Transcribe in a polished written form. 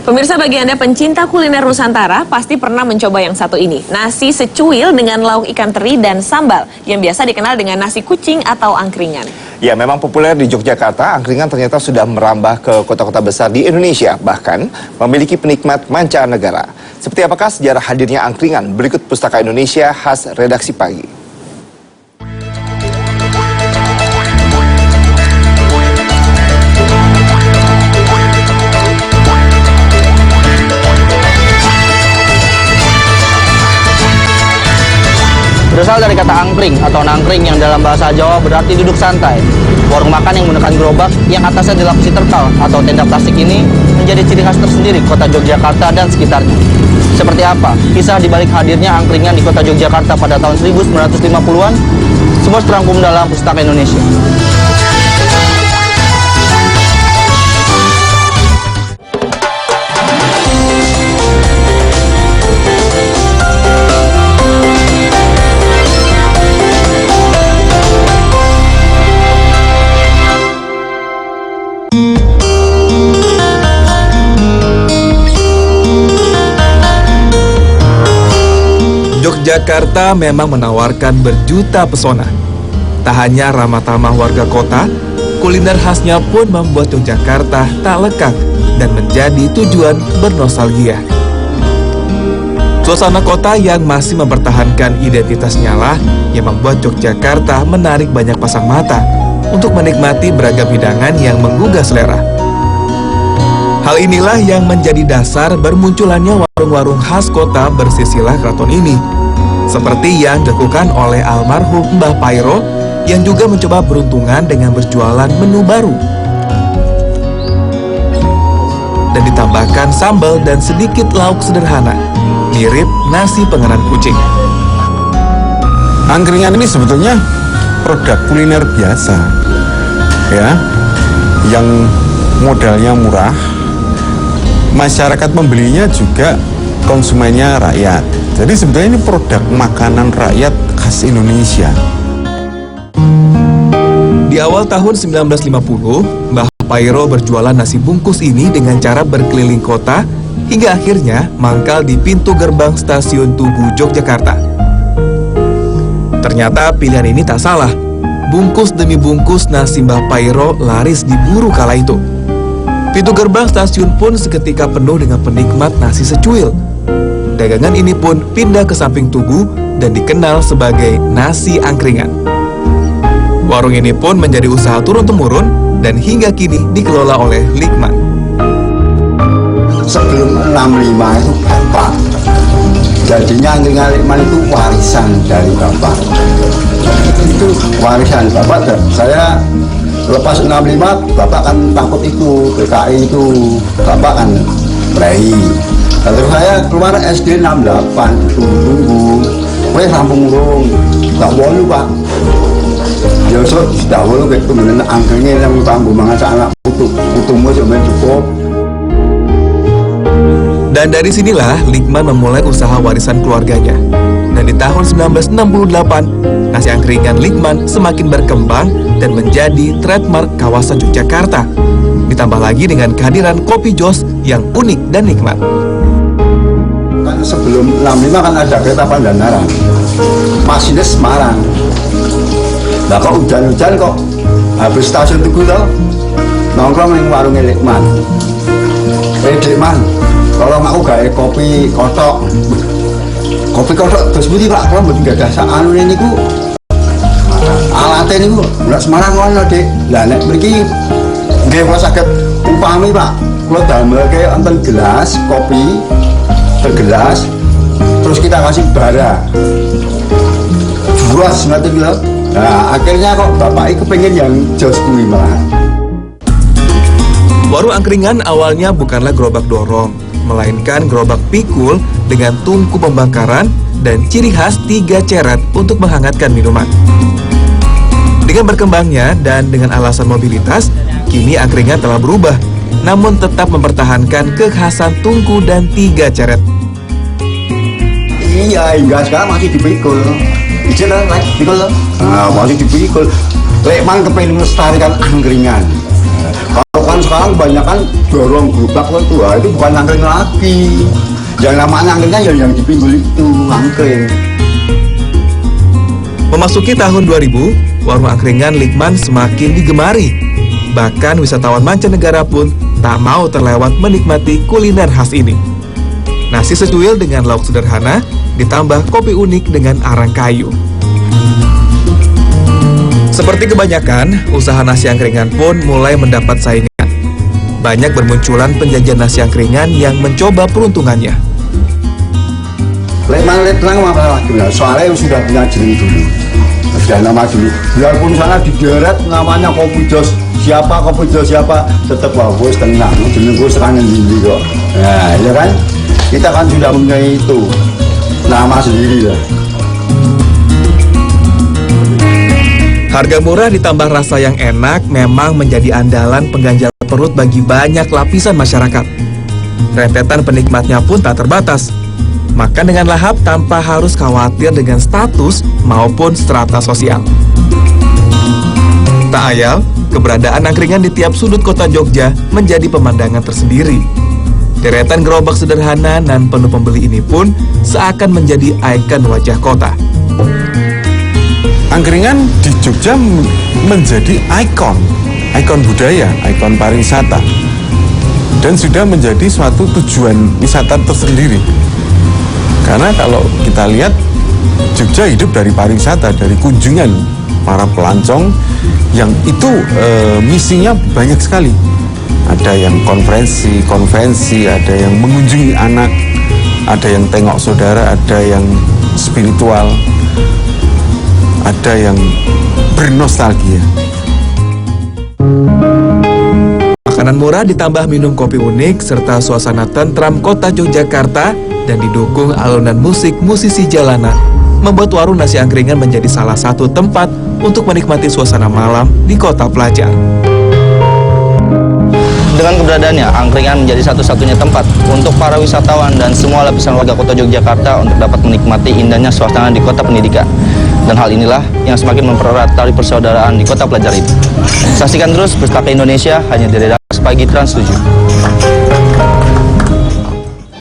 Pemirsa, bagi Anda pencinta kuliner Nusantara, pasti pernah mencoba yang satu ini. Nasi secuil dengan lauk ikan teri dan sambal, yang biasa dikenal dengan nasi kucing atau angkringan. Ya, memang populer di Yogyakarta, angkringan ternyata sudah merambah ke kota-kota besar di Indonesia, bahkan memiliki penikmat mancanegara. Seperti apakah sejarah hadirnya angkringan? Berikut Pustaka Indonesia khas Redaksi Pagi. Berasal dari kata angkring atau nangkring yang dalam bahasa Jawa berarti duduk santai. Warung makan yang menggunakan gerobak yang atasnya dilapisi terpal atau tenda plastik ini menjadi ciri khas tersendiri kota Yogyakarta dan sekitarnya. Seperti apa kisah dibalik hadirnya angkringan di kota Yogyakarta pada tahun 1950-an? Semua terangkum dalam Pustaka Indonesia. Yogyakarta memang menawarkan berjuta pesona. Tak hanya ramah tamah warga kota, kuliner khasnya pun membuat Yogyakarta tak lekang dan menjadi tujuan bernostalgia. Suasana kota yang masih mempertahankan identitasnya lah yang membuat Yogyakarta menarik banyak pasang mata untuk menikmati beragam hidangan yang menggugah selera. Hal inilah yang menjadi dasar bermunculannya warung-warung khas kota bersisilah keraton ini, seperti yang dilakukan oleh almarhum Mbah Pairo yang juga mencoba peruntungan dengan berjualan menu baru dan ditambahkan sambal dan sedikit lauk sederhana, mirip nasi penganan kucing. Angkringan ini sebetulnya produk kuliner biasa, ya, yang modalnya murah. Masyarakat pembelinya juga konsumennya rakyat. Jadi sebetulnya ini produk makanan rakyat khas Indonesia. Di awal tahun 1950, Mbah Pairo berjualan nasi bungkus ini dengan cara berkeliling kota hingga akhirnya mangkal di pintu gerbang stasiun Tugu, Yogyakarta. Ternyata pilihan ini tak salah. Bungkus demi bungkus nasi Mbah Pairo laris diburu kala itu. Pintu gerbang stasiun pun seketika penuh dengan penikmat nasi secuil. Dagangan ini pun pindah ke samping Tugu dan dikenal sebagai nasi angkringan. Warung ini pun menjadi usaha turun-temurun dan hingga kini dikelola oleh Likman. Sebelum 65 itu bapak, jadinya angkringan Likman itu warisan dari bapak. Itu warisan bapak. Saya lepas 65, bapak kan takut itu PKI itu, bapak kan berai. Lalu saya keluar SD 68, tunggu, rampung urung, tak boleh pak. Ya sudah boleh kayak kemudian angkringnya yang tanggung mengajak anak putumu cuma cukup. Dan dari sinilah Likman memulai usaha warisan keluarganya. Dan di tahun 1968, nasi angkringan Likman semakin berkembang dan menjadi trademark kawasan Yogyakarta. Ditambah lagi dengan kehadiran kopi jos yang unik dan nikmat. Kan sebelum 65 kan ada kereta Pandanaran, Masinis Semarang. Nah kok hujan-hujan kok habis stasiun Tugu tuh nongkrong yang warungnya Likman. Likman, tolong aku gawe kopi kotok. Kopi kotok terus budi pak, kalau buat nggak ada anu ini ku alatnya ini ku nggak Semarang ngono dek. Lah nek mriki nggih kula saged upami pak, kula damelke enten gelas kopi bergelas, terus kita kasih bara buas nanti bilang. Nah akhirnya kok bapak kepengen yang jos kuwi malah. Warung angkringan awalnya bukanlah gerobak dorong, melainkan gerobak pikul dengan tungku pembakaran dan ciri khas 3 ceret untuk menghangatkan minuman. Dengan berkembangnya dan dengan alasan mobilitas, kini angkringan telah berubah, namun tetap mempertahankan kekhasan tungku dan 3 ceret. Iya, hingga sekarang masih dipikul. Istilah lagi dipikul. Nah, masih dipikul. Likman kepengen melestarikan angkringan. Kalau kan sekarang kebanyakan dorong gerobak itu, itu bukan angkring lagi. Yang namanya angkringnya yang di pinggul itu angkring. Memasuki tahun 2000, warung angkringan Likman semakin digemari. Bahkan wisatawan mancanegara pun tak mau terlewat menikmati kuliner khas ini. Nasi secuil dengan lauk sederhana, ditambah kopi unik dengan arang kayu. Seperti kebanyakan, usaha nasi angkringan pun mulai mendapat saingan. Banyak bermunculan penjajan nasi angkringan yang mencoba peruntungannya. Lekman lagi, soalnya sudah punya jeneng dulu. Sudah nama dulu. Biarpun sana digeret namanya Kopi Jos siapa, tetap bagus, tenang. Jeneng gue sekarang ini kok. Nah, ya kan? Kita kan sudah punya itu nama sendiri lah. Harga murah ditambah rasa yang enak memang menjadi andalan pengganjal perut bagi banyak lapisan masyarakat. Rentetan penikmatnya pun tak terbatas. Makan dengan lahap tanpa harus khawatir dengan status maupun strata sosial. Tak ayal, keberadaan angkringan di tiap sudut kota Jogja menjadi pemandangan tersendiri. Deretan gerobak sederhana dan penuh pembeli ini pun seakan menjadi ikon wajah kota. Angkringan di Jogja menjadi ikon budaya, ikon pariwisata, dan sudah menjadi suatu tujuan wisata tersendiri. Karena kalau kita lihat, Jogja hidup dari pariwisata, dari kunjungan para pelancong yang itu misinya banyak sekali. Ada yang konvensi, ada yang mengunjungi anak, ada yang tengok saudara, ada yang spiritual, ada yang bernostalgia. Makanan murah ditambah minum kopi unik serta suasana tentram kota Yogyakarta dan didukung alunan musik musisi jalanan membuat warung nasi angkringan menjadi salah satu tempat untuk menikmati suasana malam di kota pelajar. Dengan keberadaannya, angkringan menjadi satu-satunya tempat untuk para wisatawan dan semua lapisan warga kota Yogyakarta untuk dapat menikmati indahnya suasana di kota pendidikan. Dan hal inilah yang semakin mempererat tali persaudaraan di kota pelajar itu. Saksikan terus Pustaka Indonesia hanya di Redaksi Pagi Trans 7.